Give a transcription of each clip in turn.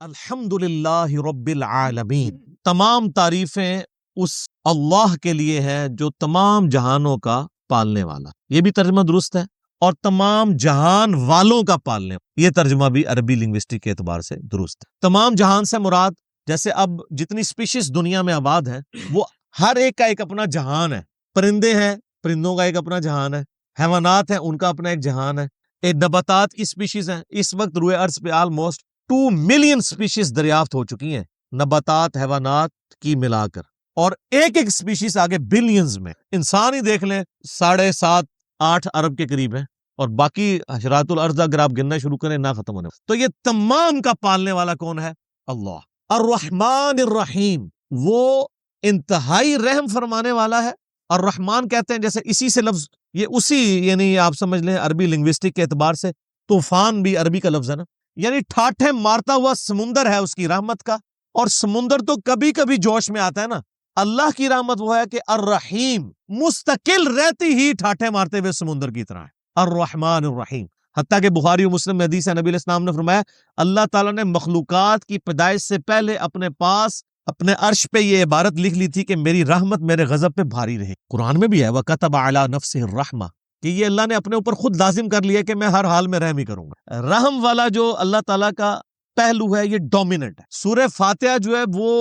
الحمدللہ رب العالمین، تمام تعریفیں اس اللہ کے لیے ہیں جو تمام جہانوں کا پالنے والا. یہ بھی ترجمہ درست ہے. اور تمام جہان والوں کا پالنے، یہ ترجمہ بھی عربی لنگوسٹک کے اعتبار سے درست ہے. تمام جہان سے مراد جیسے اب جتنی سپیشیز دنیا میں آباد ہیں وہ ہر ایک کا ایک اپنا جہان ہے. پرندے ہیں، پرندوں کا ایک اپنا جہان ہے. حیوانات ہیں، ان کا اپنا ایک جہان ہے. ایک نباتات کی سپیشیز ہیں. اس وقت روئے ارض پہ آلموسٹ 2 ملین سپیشیز دریافت ہو چکی ہیں، نباتات حیوانات کی ملا کر، اور ایک ایک سپیشیز آگے بلینز میں. انسان ہی دیکھ لیں 7.5-8 ارب کے قریب ہے، اور باقی حشرات الارض اگر آپ گننا شروع کریں نہ ختم ہونے. تو یہ تمام کا پالنے والا کون ہے؟ اللہ. الرحمن الرحیم، وہ انتہائی رحم فرمانے والا ہے. الرحمن کہتے ہیں جیسے اسی سے لفظ، یہ اسی یعنی آپ سمجھ لیں عربی لنگوسٹک کے اعتبار سے طوفان بھی عربی کا لفظ ہے نا، یعنی ٹھاٹھے مارتا ہوا سمندر ہے اس کی رحمت کا. اور سمندر تو کبھی کبھی جوش میں آتا ہے نا. اللہ کی رحمت وہ ہے کہ الرحیم مستقل رہتی ہی ٹھاٹھے مارتے ہوئے سمندر کی طرح ہے. الرحمن الرحیم. حتیٰ کہ بخاری و مسلم میں حدیث ہے، نبی علیہ السلام نے فرمایا اللہ تعالیٰ نے مخلوقات کی پیدائش سے پہلے اپنے پاس اپنے عرش پہ یہ عبارت لکھ لی تھی کہ میری رحمت میرے غضب پہ بھاری رہے. قرآن میں بھی ہے وَكَتَبَ عَلَى نَفْسِهِ الرَّحْمَةَ، کہ یہ اللہ نے اپنے اوپر خود لازم کر لیا کہ میں ہر حال میں رحم ہی کروں گا. رحم والا جو اللہ تعالیٰ کا پہلو ہے یہ ڈومیننٹ ہے. سورہ فاتحہ جو ہے وہ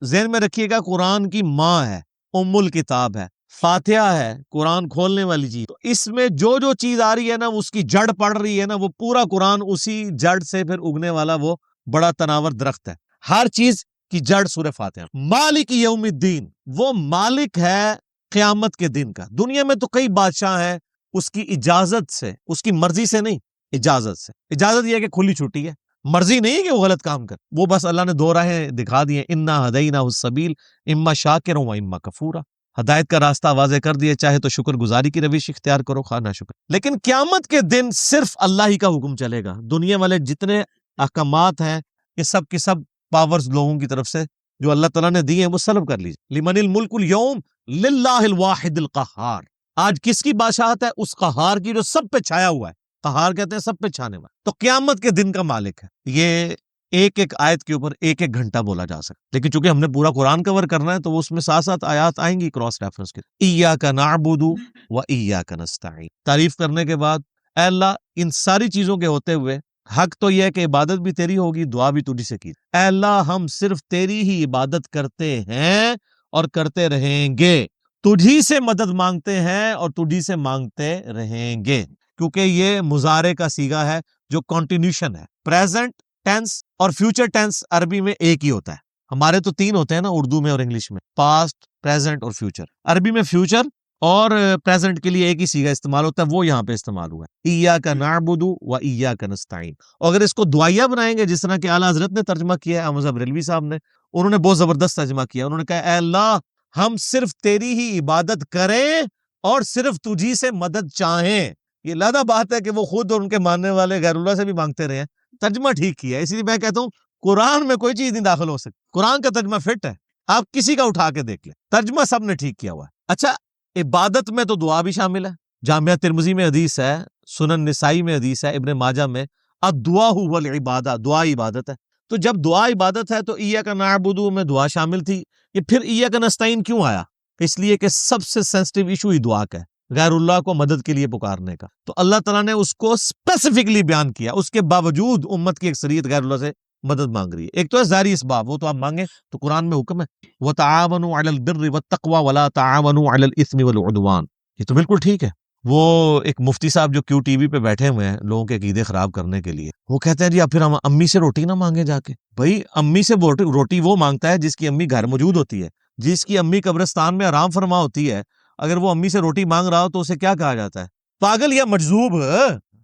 ذہن میں رکھیے گا قرآن کی ماں ہے، ام الکتاب ہے. فاتحہ ہے قرآن کھولنے والی چیز. تو اس میں جو جو چیز آ رہی ہے نا اس کی جڑ پڑ رہی ہے نا، وہ پورا قرآن اسی جڑ سے پھر اگنے والا وہ بڑا تناور درخت ہے. ہر چیز کی جڑ سورہ فاتحہ. مالک یوم الدین، وہ مالک ہے قیامت کے دن کا. دنیا میں تو کئی بادشاہ ہیں، اس کی اجازت سے، اس کی مرضی سے نہیں، اجازت سے. اجازت یہ ہے کہ کھلی چھٹی ہے، مرضی نہیں ہے کہ وہ غلط کام کر. وہ بس اللہ نے 2 راہیں دکھا دی ہیں، انا ہدیناہ السبیل اما شاکرا و اما کفورا. ہدایت کا راستہ واضح کر دیا، چاہے تو شکر گزاری کی روش اختیار کرو، خواہ نہ شکر. لیکن قیامت کے دن صرف اللہ ہی کا حکم چلے گا. دنیا والے جتنے احکامات ہیں یہ سب کی سب پاورز لوگوں کی طرف سے جو اللہ تعالیٰ نے دی ہیں وہ سلب کر لیجیے. لمن الملک اليوم للہ الواحد القہار. آج کس کی بادشاہت ہے؟ اس قہار کی جو سب پہ چھایا ہوا ہے. قہار کہتے ہیں سب پہ چھانے والا. تو قیامت کے دن کا مالک ہے. یہ ایک ایک آیت کے اوپر ایک ایک گھنٹہ بولا جا سکتا، لیکن چونکہ ہم نے پورا قرآن کور کرنا ہے تو اس میں 7 آیات آئیں گی کراس ریفرنس کے. ایاک نعبد و ایاک نستعین. تعریف کرنے کے بعد اے اللہ ان ساری چیزوں کے ہوتے ہوئے حق تو یہ ہے کہ عبادت بھی تیری ہوگی، دعا بھی تجھی سے کی. اے اللہ ہم صرف تیری ہی عبادت کرتے ہیں اور کرتے رہیں گے، تجھی سے مدد مانگتے ہیں اور تجھی سے مانگتے رہیں گے. کیونکہ یہ مضارع کا صیغہ ہے جو کنٹینیوشن ہے. پریزنٹ ٹینس اور فیوچر ٹینس عربی میں ایک ہی ہوتا ہے. ہمارے تو 3 ہوتے ہیں نا اردو میں اور انگلش میں، پاسٹ، پریزنٹ اور فیوچر. عربی میں فیوچر اور پریزنٹ کے لیے ایک ہی صیغہ استعمال ہوتا ہے، وہ یہاں پہ استعمال ہوا ہے، ایاک نعبد و ایاک نستعین. اور اگر اس کو دعائیہ بنائیں گے جس طرح کہ اعلیٰ حضرت نے ترجمہ کیا ہے، احمد بریلوی صاحب نے، انہوں نے بہت زبردست ترجمہ کیا. انہوں نے کہا اے اللہ ہم صرف تیری ہی عبادت کریں اور صرف تجھی سے مدد چاہیں. یہ لادہ بات ہے کہ وہ خود اور ان کے ماننے والے غیر اللہ سے بھی مانگتے رہے ہیں. ترجمہ ٹھیک کیا ہے. اسی لیے میں کہتا ہوں قرآن میں کوئی چیز نہیں داخل ہو سکتی. قرآن کا ترجمہ فٹ ہے، آپ کسی کا اٹھا کے دیکھ لیں، ترجمہ سب نے ٹھیک کیا ہوا ہے. اچھا، عبادت میں تو دعا بھی شامل ہے. جامعہ ترمذی میں حدیث ہے، سنن نسائی میں حدیث ہے، ابن ماجہ میں الدعاء هو العبادہ، دعا عبادت ہے. تو جب دعا عبادت ہے تو ایاک نعبد میں دعا شامل تھی. یہ پھر ایاک نستعین کیوں آیا؟ اس لیے کہ سب سے سینسٹیو ایشو ہی دعا کا ہے، غیر اللہ کو مدد کے لیے پکارنے کا. تو اللہ تعالیٰ نے اس کو اسپیسیفکلی بیان کیا. اس کے باوجود امت کی اکثریت غیر اللہ سے مدد مانگ رہی ہے. ایک تو ہے ظاہری اسباب، وہ تو آپ مانگیں تو قرآن میں حکم ہے وَتَعَاوَنُوا عَلَى الْبِرِّ وَالتَّقْوَى وَلَا تَعَاوَنُوا عَلَى الْإِثْمِ وَالْعُدْوَانِ. یہ تو بالکل ٹھیک ہے. وہ ایک مفتی صاحب جو کیو ٹی وی پہ بیٹھے ہوئے ہیں لوگوں کے عقیدے خراب کرنے کے لیے، وہ کہتے ہیں جی اب پھر ہم امی سے روٹی نہ مانگے جا کے. بھائی امی سے روٹی وہ مانگتا ہے جس کی امی گھر موجود ہوتی ہے، جس کی امی قبرستان میں آرام فرما ہوتی ہے. اگر وہ امی سے روٹی مانگ رہا ہو تو اسے کیا کہا جاتا ہے؟ پاگل یا مجذوب.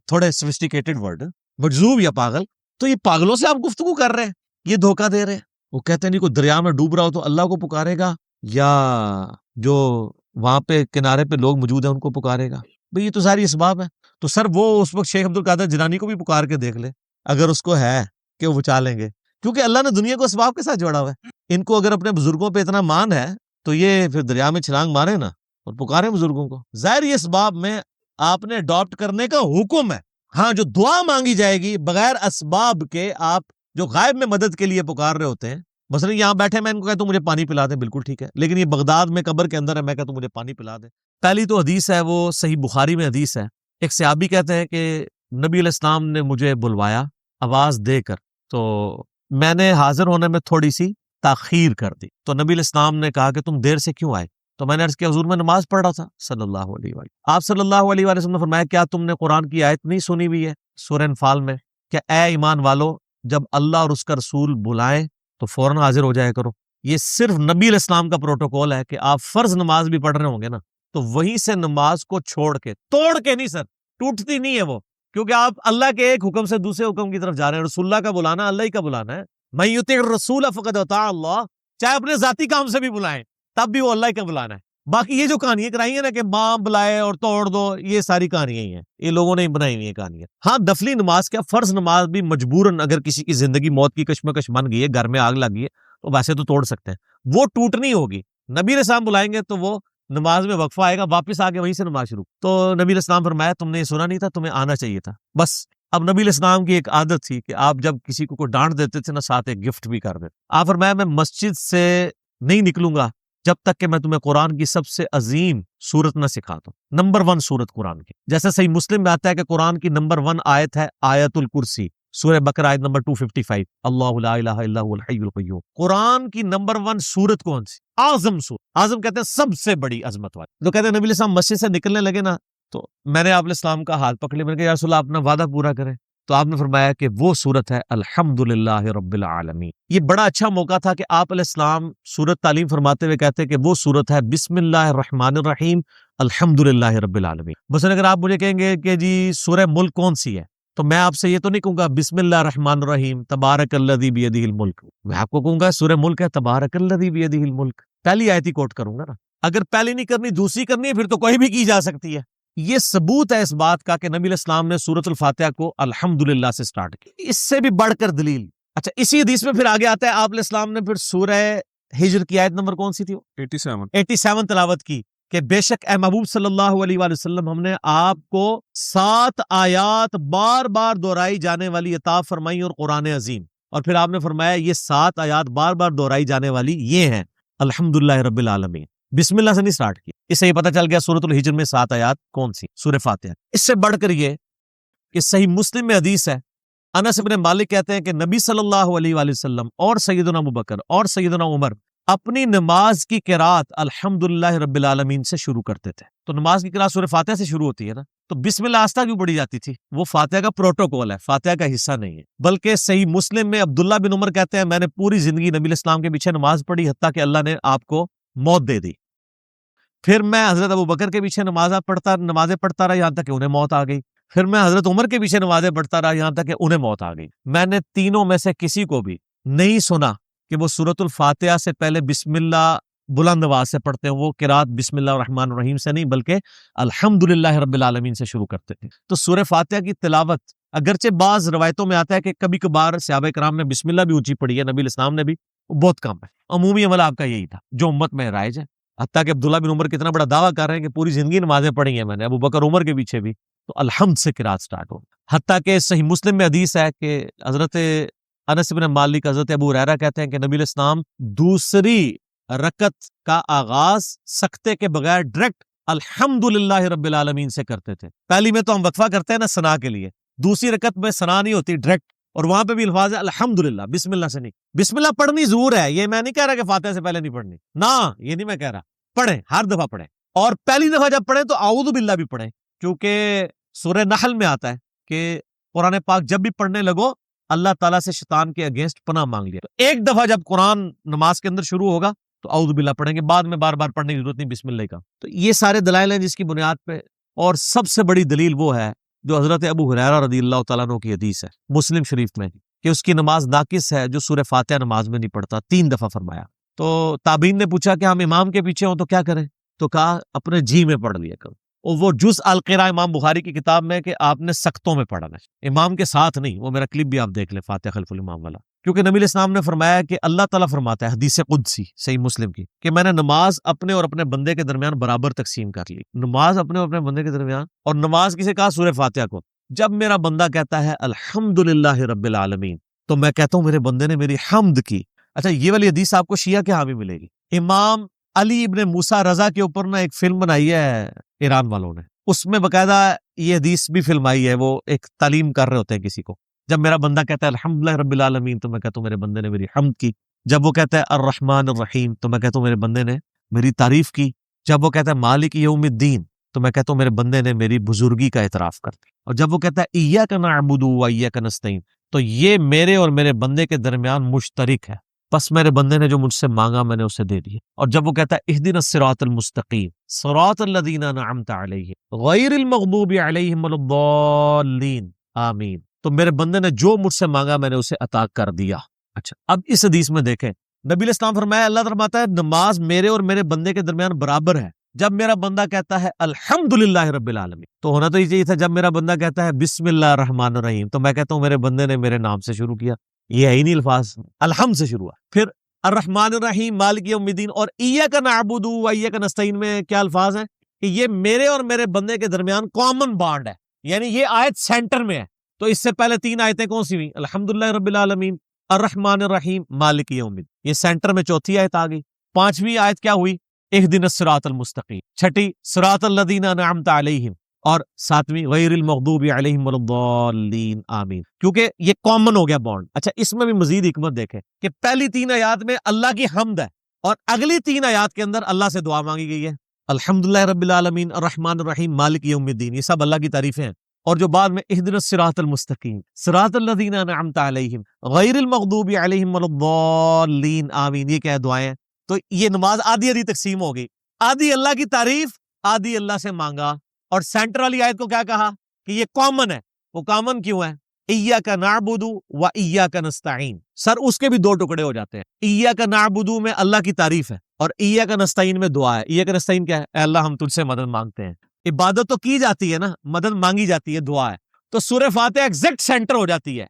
تھوڑے سوفسٹیکیٹڈ ورڈ، مجذوب یا پاگل. تو یہ پاگلوں سے آپ گفتگو کر رہے ہیں، یہ دھوکہ دے رہے ہیں. وہ کہتے ہیں جی کوئی دریا میں ڈوب رہا ہو تو اللہ کو پکارے گا یا جو وہاں پہ کنارے پہ لوگ موجود ہیں ان کو پکارے گا. بھئی یہ تو ساری اسباب ہے. تو سر وہ اس وقت شیخ عبد القادر جیلانی کو بھی پکار کے دیکھ لے اگر اس کو ہے کہ وہ بچا لیں گے، کیونکہ اللہ نے دنیا کو اسباب کے ساتھ جوڑا ہوا ہے. ان کو اگر اپنے بزرگوں پہ اتنا مان ہے تو یہ پھر دریا میں چھلانگ مارے نا اور پکارے بزرگوں کو. ظاہر یہ اسباب میں آپ نے اڈاپٹ کرنے کا حکم ہے. ہاں جو دعا مانگی جائے گی بغیر اسباب کے آپ جو غائب میں مدد کے لیے پکار رہے ہوتے ہیں، مثلا یہاں بیٹھے میں ان کو کہتا ہوں مجھے پانی پلا دیں، بالکل ٹھیک ہے، لیکن یہ بغداد میں قبر کے اندر ہے، میں کہتا ہوں مجھے پانی پلا دیں۔ پہلی تو حدیث ہے، وہ صحیح بخاری میں حدیث ہے، ایک صحابی کہتے ہیں کہ نبی علیہ السلام نے مجھے بلوایا آواز دے کر، تو میں نے حاضر ہونے میں تھوڑی سی تاخیر کر دی، تو نبی علیہ السلام نے کہا کہ تم دیر سے کیوں آئے؟ تو میں نے عرض کیا حضور میں نماز پڑھ رہا تھا صلی اللہ علیہ وآلہ۔ آپ صلی اللہ علیہ وآلہ وسلم نے فرمایا کیا تم نے قرآن کی آیت نہیں سنی ہوئی ہے سورہ انفال میں کہ اے ایمان والو جب اللہ اور اس کا رسول بلائیں تو فوراً حاضر ہو جایا کرو۔ یہ صرف نبی علیہ السلام کا پروٹوکول ہے کہ آپ فرض نماز بھی پڑھ رہے ہوں گے نا تو وہیں سے نماز کو چھوڑ کے، توڑ کے نہیں سر، ٹوٹتی نہیں ہے وہ، کیونکہ آپ اللہ کے ایک حکم سے دوسرے حکم کی طرف جا رہے ہیں۔ رسول اللہ کا بلانا اللہ ہی کا بلانا ہے، من یطع الرسول فقد اطاع اللہ، چاہے اپنے ذاتی کام سے بھی بلائیں تب بھی وہ اللہ ہی کا بلانا ہے۔ باقی یہ جو کہانیاں کرائی ہیں نا کہ ماں بلائے اور توڑ دو، یہ ساری کہانیاں ہی ہیں، یہ لوگوں نے بنائی ہوئی ہیں کہانیاں۔ ہاں دفلی نماز کیا، فرض نماز بھی مجبوراً اگر کسی کی زندگی موت کی کشمکش بن گئی ہے، گھر میں آگ لگ گئی ہے تو ویسے تو توڑ سکتے ہیں، وہ ٹوٹنی ہوگی۔ نبی علیہ السلام بلائیں گے تو وہ نماز میں وقفہ آئے گا، واپس آ کے وہیں سے نماز شروع۔ تو نبی علیہ السلام فرمایا تم نے یہ سنا نہیں تھا، تمہیں آنا چاہیے تھا بس۔ اب نبی علیہ السلام کی ایک عادت تھی کہ آپ جب کسی کو کوئی ڈانٹ دیتے تھے نا ساتھ ایک گفٹ بھی کر دیتے۔ آپ فرمایا میں مسجد سے نہیں نکلوں گا جب تک کہ میں تمہیں قرآن کی سب سے عظیم سورت نہ سکھا دوں، نمبر 1 سورت قرآن کی۔ جیسے صحیح مسلم میں آتا ہے کہ قرآن کی نمبر 1 آیت ہے آیت الکرسی، سورہ بقرہ آیت نمبر 255، اللہ لا الہ الا هو الحی القیوم۔ قرآن کی نمبر 1 سورت کون سی؟ اعظم سورت، اعظم کہتے ہیں سب سے بڑی عظمت والی۔ تو کہتے ہیں نبی علیہ السلام مسجد سے نکلنے لگے نا تو میں نے آپ علیہ السلام کا ہاتھ پکڑ لیا، میں نے کہا یا رسول اللہ اپنا وعدہ پورا کریں، تو آپ نے فرمایا کہ وہ سورت ہے الحمدللہ رب العالمین۔ یہ بڑا اچھا موقع تھا کہ آپ علیہ السلام سورت تعلیم فرماتے ہوئے کہتے کہ وہ سورت ہے بسم اللہ الرحمن الرحیم الحمدللہ رب العالمین۔ مثلا اگر آپ مجھے کہیں گے کہ جی سورہ ملک کون سی ہے تو میں آپ سے یہ تو نہیں کہوں گا بسم اللہ الرحمن الرحیم تبارک الذی بیدہ الملک، میں آپ کو کہوں گا سورہ ملک ہے تبارک الذی بیدہ الملک، پہلی آیت ہی کوٹ کروں گا نا۔ اگر پہلی نہیں کرنی دوسری کرنی ہے پھر تو کوئی بھی کی جا سکتی ہے۔ یہ ثبوت ہے اس بات کا کہ نبی علیہ السلام نے سورۃ الفاتحہ کو الحمدللہ سے سٹارٹ کیا، اس سے بھی بڑھ کر دلیل۔ اچھا اسی حدیث میں پھر آگے آتا ہے آپ علیہ السلام نے پھر سورہ ہجر کی آیت نمبر کون سی تھی؟ 87 تلاوت کی کہ بے شک اے محبوب صلی اللہ علیہ وآلہ وسلم ہم نے آپ کو 7 آیات بار بار دہرائی جانے والی عطا فرمائی اور قرآن عظیم، اور پھر آپ نے فرمایا یہ 7 آیات بار بار دہرائی جانے والی یہ ہیں الحمدللہ رب العالمین۔ بسم اللہ سے نہیں سٹارٹ کیا، اس سے یہ پتہ چل گیا سورۃ الحجر میں 7 آیات کون سی؟ سورہ فاتحہ۔ اس سے بڑھ کر یہ کہ صحیح مسلم میں حدیث ہے، انس بن مالک کہتے ہیں کہ نبی صلی اللہ علیہ وآلہ وسلم اور سیدنا ابوبکر اور سیدنا عمر اپنی نماز کی قرات الحمدللہ رب العالمین سے شروع کرتے تھے۔ تو نماز کی قرات سورہ فاتحہ سے شروع ہوتی ہے نا، تو بسم اللہ آستہ کیوں پڑھی جاتی تھی؟ وہ فاتحہ کا پروٹوکول ہے، فاتحہ کا حصہ نہیں ہے۔ بلکہ صحیح مسلم میں عبداللہ بن عمر کہتے ہیں میں نے پوری زندگی نبی علیہ السلام کے پیچھے نماز پڑھی حتیٰ کہ اللہ نے آپ کو موت دے دی، پھر میں حضرت ابوبکر کے پیچھے نمازیں پڑھتا رہا یہاں تک کہ انہیں موت آ گئی، پھر میں حضرت عمر کے پیچھے نمازیں پڑھتا رہا یہاں تک کہ انہیں موت آ گئی۔ میں نے تینوں میں سے کسی کو بھی نہیں سنا کہ وہ سورۃ الفاتحہ سے پہلے بسم اللہ بلند آواز سے پڑھتے ہیں، وہ قرات بسم اللہ الرحمن الرحیم سے نہیں بلکہ الحمدللہ رب العالمین سے شروع کرتے تھے۔ تو سورہ فاتحہ کی تلاوت اگرچہ بعض روایتوں میں آتا ہے کہ کبھی کبھار صحابہ کرام نے بسم اللہ بھی اونچی پڑھی ہے، نبی علیہ السلام نے بھی، بہت کم ہے۔ عمومی عمل آپ کا یہی تھا جو امت میں رائج ہے، حتیٰ کہ عبداللہ بن عمر کتنا بڑا دعویٰ کر رہے ہیں کہ پوری زندگی نمازیں پڑھی ہیں میں نے، ابو بکر عمر کے پیچھے بھی، تو الحمد سے قرات سٹارٹ ہو۔ حتیٰ کہ صحیح مسلم میں حدیث ہے کہ حضرت انس بن مالک حضرت ابو ہریرہ کہتے ہیں کہ نبی علیہ السلام دوسری رکعت کا آغاز سکتے کے بغیر ڈائریکٹ الحمدللہ رب العالمین سے کرتے تھے۔ پہلی میں تو ہم وقفہ کرتے ہیں نا ثنا کے لیے، دوسری رکعت میں ثنا نہیں ہوتی، ڈائریکٹ، اور وہاں پہ بھی الفاظ ہے الحمدللہ، بسم اللہ سے نہیں۔ بسم اللہ پڑھنی ضرور ہے، یہ میں نہیں کہہ رہا کہ فاتحہ سے پہلے نہیں پڑھنی، نہ یہ نہیں میں کہہ رہا، پڑھیں، ہر دفعہ پڑھیں، اور پہلی دفعہ جب پڑھیں تو اعوذ باللہ بھی پڑھیں، کیونکہ سورہ نحل میں آتا ہے کہ قرآن پاک جب بھی پڑھنے لگو اللہ تعالیٰ سے شیطان کے اگینسٹ پناہ مانگ لیا۔ تو ایک دفعہ جب قرآن نماز کے اندر شروع ہوگا تو اعوذ باللہ پڑھیں گے، بعد میں بار بار پڑھنے کی ضرورت نہیں بسم اللہ کا۔ تو یہ سارے دلائل ہیں جس کی بنیاد پہ، اور سب سے بڑی دلیل وہ ہے جو حضرت ابو ہریرہ رضی اللہ تعالیٰ عنہ کی حدیث ہے مسلم شریف میں کہ اس کی نماز ناقص ہے جو سورہ فاتحہ نماز میں نہیں پڑھتا، 3 دفعہ فرمایا۔ تو تابعین نے پوچھا کہ ہم امام کے پیچھے ہوں تو کیا کریں؟ تو کہا اپنے جی میں پڑھ لیا کرو، اور وہ جز القراء امام بخاری کی کتاب میں کہ آپ نے سکتوں میں پڑھنا ہے، امام کے ساتھ نہیں۔ وہ میرا کلپ بھی آپ دیکھ لیں فاتحہ خلف الامام والا، کیونکہ نبی علیہ السلام نے فرمایا کہ اللہ تعالیٰ فرماتا ہے حدیث قدسی صحیح مسلم کی کہ میں نے نماز اپنے اور اپنے بندے کے درمیان برابر تقسیم کر لی، نماز اپنے اور اپنے بندے کے درمیان، اور نماز کسے کہا؟ سورہ فاتحہ کو۔ جب میرا بندہ کہتا ہے الحمدللہ رب العالمین تو میں کہتا ہوں میرے بندے نے میری حمد کی. اچھا یہ والی حدیث آپ کو شیعہ کے ہاں بھی ملے گی. امام علی ابن موسیٰ رضا کے اوپر نا ایک فلم بنائی ہے ایران والوں نے, اس میں باقاعدہ یہ حدیث بھی فلم آئی ہے. وہ ایک تعلیم کر رہے ہوتے ہیں کسی کو. جب میرا بندہ کہتا ہے الحمدللہ رب العالمین تو میں کہتا ہوں میرے بندے نے میری حمد کی. جب وہ کہتا ہے الرحمن الرحیم تو میں کہتا ہوں میرے بندے نے میری تعریف کی. جب وہ کہتا ہے مالک یوم الدین تو میں کہتا ہوں میرے بندے نے میری بزرگی کا اعتراف کر دیا. اور جب وہ کہتا ہے ایاک نعبد و ایاک نستعین تو یہ میرے اور میرے بندے کے درمیان مشترک ہے, بس میرے بندے نے جو مجھ سے مانگا میں نے اسے دے دیا. اور جب وہ کہتا ہے اہدنا الصراط المستقیم صراط الذین انعمت علیہم غیر المغضوب علیہم ولا الضالین آمین, تو میرے بندے نے جو مجھ سے مانگا میں نے اسے عطا کر دیا. اچھا اب اس حدیث میں دیکھیں نبی علیہ السلام فرمایا, اللہ فرماتا ہے نماز میرے اور میرے بندے کے درمیان برابر ہے. جب میرا بندہ کہتا ہے الحمدللہ رب العالمین تو ہونا تو یہ چاہیے تھا جب میرا بندہ کہتا ہے بسم اللہ الرحمن الرحیم تو میں کہتا ہوں میرے بندے نے میرے نام سے شروع کیا. یہ ہے ہی نہیں الفاظ, الحمد سے شروع ہے. پھر الرحمن الرحیم مالک یوم الدین اور ایاک نعبد و ایاک نستعین میں کیا الفاظ ہیں کہ یہ میرے اور میرے بندے کے درمیان کامن بانڈ ہے, یعنی یہ آیت سینٹر میں ہے. تو اس سے پہلے 3 آیتیں کون سی ہوئی, الحمدللہ رب العالمین, الرحمن الرحیم, مالک یوم الدین, یہ سینٹر میں چوتھی آیت آ گئی. 5ویں آیت کیا ہوئی, اہدنا الصراط المستقیم. 6 صراط الذین انعمت علیہم, اور 7ویں غیر المغضوب علیہم ولا الضالین آمین, کیونکہ یہ کامن ہو گیا بانڈ. اچھا اس میں بھی مزید حکمت دیکھیں کہ پہلی 3 آیات میں اللہ کی حمد ہے اور اگلی 3 آیات کے اندر اللہ سے دعا مانگی گئی ہے. الحمدللہ رب العالمین, الرحمن الرحیم, مالک یوم الدین, یہ سب اللہ کی تعریفیں ہیں. اور جو بعد میں اہدنا الصراط المستقیم صراط الذین انعمت علیہم غیر المغضوب علیہم ولا الضالین آمین, یہ کیا دعائیں ہیں. تو یہ نماز آدھی آدھی تقسیم ہو گئی, آدھی اللہ کی تعریف, آدھی اللہ سے مانگا. اور سینٹر والی آیت کو کیا کہا کہ یہ کامن ہے. وہ کامن کیوں ہے, ایاک نعبد و ایاک نستعین, سر اس کے بھی 2 ٹکڑے ہو جاتے ہیں. ایاک نعبد میں اللہ کی تعریف ہے اور ایاک نستعین میں دعا ہے. ایاک نستعین کیا ہے, اے اللہ ہم تجھ سے مدد مانگتے ہیں. عبادت تو کی جاتی ہے نا, مدد مانگی جاتی ہے, دعا ہے. تو سورہ فاتحہ ایگزیکٹ سینٹر ہو جاتی ہے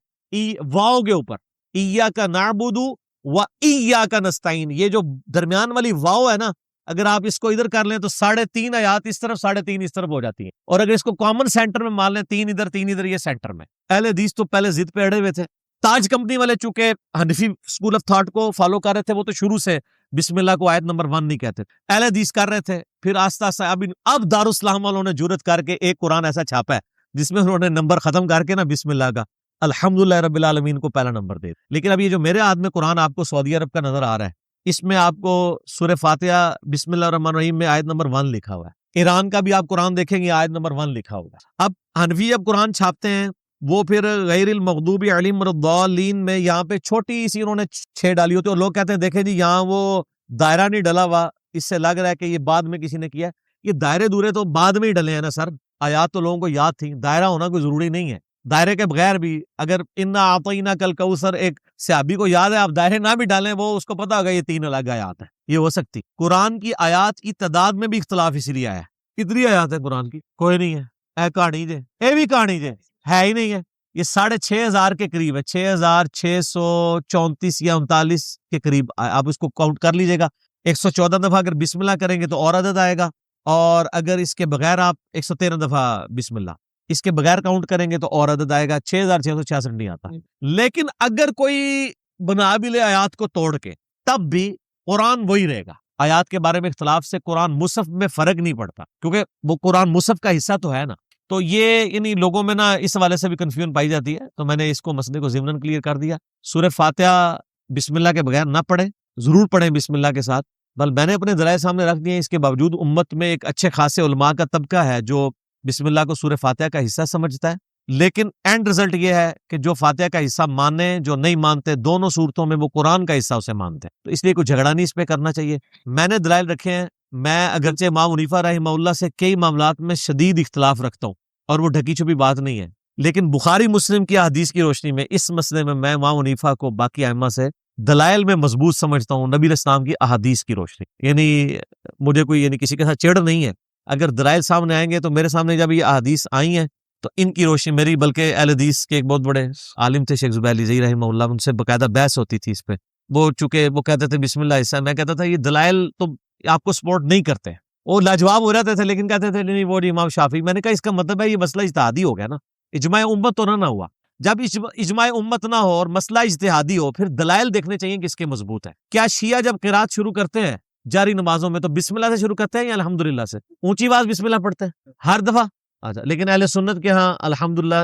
واو کے اوپر, ایاک نعبد و ایاک نستعین. یہ جو درمیان والی واو ہے نا, اگر آپ اس کو ادھر کر لیں تو 3.5 آیات اس طرف 3.5 اس طرف ہو جاتی ہیں. اور اگر اس کو کامن سینٹر میں مان لیں 3 ادھر 3 ادھر, یہ سینٹر میں. اہل حدیث تو پہلے ضد پہ اڑے ہوئے تھے. تاج کمپنی والے چونکہ حنفی اسکول آف تھاٹ کو فالو کر رہے تھے, وہ تو شروع سے بسم اللہ کو آیت نمبر 1 نہیں کہتے. اہل حدیث کر رہے تھے, پھر آہستہ آہستہ اب دارالاسلام والوں نے جرت کر کے ایک قرآن ایسا چھاپا ہے جس میں انہوں نے نمبر ختم کر کے نا بسم اللہ کا الحمدللہ رب العالمین کو پہلا نمبر دے. لیکن اب یہ جو میرے ہاتھ میں قرآن آپ کو سعودی عرب کا نظر آ رہا ہے, اس میں آپ کو سورہ فاتحہ بسم اللہ الرحمن الرحیم میں آیت نمبر 1 لکھا ہوا ہے. ایران کا بھی آپ قرآن دیکھیں گے آیت نمبر 1 لکھا ہوگا. اب حنفی اب قرآن چھاپتے ہیں, وہ پھر غیر المغضوب علیہم ولا الضالین میں یہاں پہ چھوٹی سی انہوں نے 6 ڈالی ہوتی ہے, اور لوگ کہتے ہیں دیکھیں جی یہاں وہ دائرہ نہیں ڈلا ہوا, اس سے لگ رہا ہے کہ یہ بعد میں کسی نے کیا. یہ دائرے دورے تو بعد میں ہی ڈلے ہیں نا سر, آیات تو لوگوں کو یاد تھی, دائرہ ہونا کوئی ضروری نہیں ہے. دائرے کے بغیر بھی اگر انا اعطیناک الکوثر ایک صحابی کو یاد ہے, آپ دائرے نہ بھی ڈالیں وہ اس کو پتا ہوگا یہ 3 الگ آیات ہیں, یہ ہو سکتی. قرآن کی آیات کی تعداد میں بھی اختلاف اس لیے آیا ہے. کتنی آیات ہے قرآن کی, کوئی نہیں ہے. اے کہانی جے, اے بھی کہانی جے, ہے ہی نہیں ہے. یہ 6,500 کے قریب ہے, 6,634 یا 39 کے قریب. آپ اس کو کاؤنٹ کر لیجئے گا. 114 دفعہ اگر بسم اللہ کریں گے تو اور عدد آئے گا, اور اگر اس کے بغیر آپ 113 دفعہ بسم اللہ اس کے بغیر کاؤنٹ کریں گے تو اور عدد آئے گا, 6,666 نہیں آتا. لیکن اگر کوئی بنا بھی لے آیات کو توڑ کے, تب بھی قرآن وہی رہے گا. آیات کے بارے میں اختلاف سے قرآن مصحف میں فرق نہیں پڑتا, کیونکہ وہ قرآن مصحف کا حصہ تو ہے نا. تو یہ انہی لوگوں میں نا اس حوالے سے بھی کنفیوژن پائی جاتی ہے, تو میں نے اس کو مسئلے کو ضمناً کلیئر کر دیا. سورہ فاتحہ بسم اللہ کے بغیر نہ پڑھیں, ضرور پڑھیں بسم اللہ کے ساتھ. بل میں نے اپنے دلائل سامنے رکھ دیے, اس کے باوجود امت میں ایک اچھے خاصے علماء کا طبقہ ہے جو بسم اللہ کو سورہ فاتحہ کا حصہ سمجھتا ہے. لیکن اینڈ رزلٹ یہ ہے کہ جو فاتحہ کا حصہ مانیں, جو نہیں مانتے, دونوں صورتوں میں وہ قرآن کا حصہ اسے مانتے ہیں. تو اس لیے کوئی جھگڑا نہیں اس پہ کرنا چاہیے. میں نے دلائل رکھے ہیں. میں اگرچہ امام حنیفہ رحمہ اللہ سے کئی معاملات میں شدید اختلاف رکھتا ہوں, اور وہ ڈھکی چھپی بات نہیں ہے, لیکن بخاری مسلم کی احادیث کی روشنی میں اس مسئلے میں امام حنیفہ کو باقی ائمہ سے دلائل میں مضبوط سمجھتا ہوں, نبی علیہ السلام کی احادیث کی روشنی. یعنی مجھے کوئی کسی کے ساتھ چڑ نہیں ہے. اگر دلائل سامنے آئیں گے تو میرے سامنے جب یہ احادیث آئی ہیں تو ان کی روشنی میری, بلکہ اہل حدیث کے ایک بہت بڑے عالم تھے شیخ زبیر علی رحمہ اللہ, ان سے باقاعدہ بحث ہوتی تھی اس پہ. وہ چونکہ وہ کہتے تھے بسم اللہ حصہ, میں کہتا تھا یہ دلائل تو آپ کو سپورٹ نہیں کرتے. وہ لاجواب ہو جاتے تھے, لیکن کہتے تھے نہیں وہ امام شافعی. میں نے کہا اس کا مطلب ہے یہ مسئلہ اجتہادی ہو گیا نا, اجماع امت تو نہ ہوا. جب اجماع امت نہ ہو اور مسئلہ اجتہادی ہو پھر دلائل دیکھنے چاہیے کہ اس کے مضبوط ہے. کیا شیعہ جب قرات شروع کرتے ہیں جاری نمازوں میں تو بسم اللہ سے شروع کرتے ہیں یا الحمدللہ سے؟ اونچی آواز بسم اللہ پڑھتے ہیں ہر دفعہ. اچھا لیکن اہل سنت کے ہاں الحمدللہ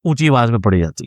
اونچی آواز میں پڑھی جاتی ہے.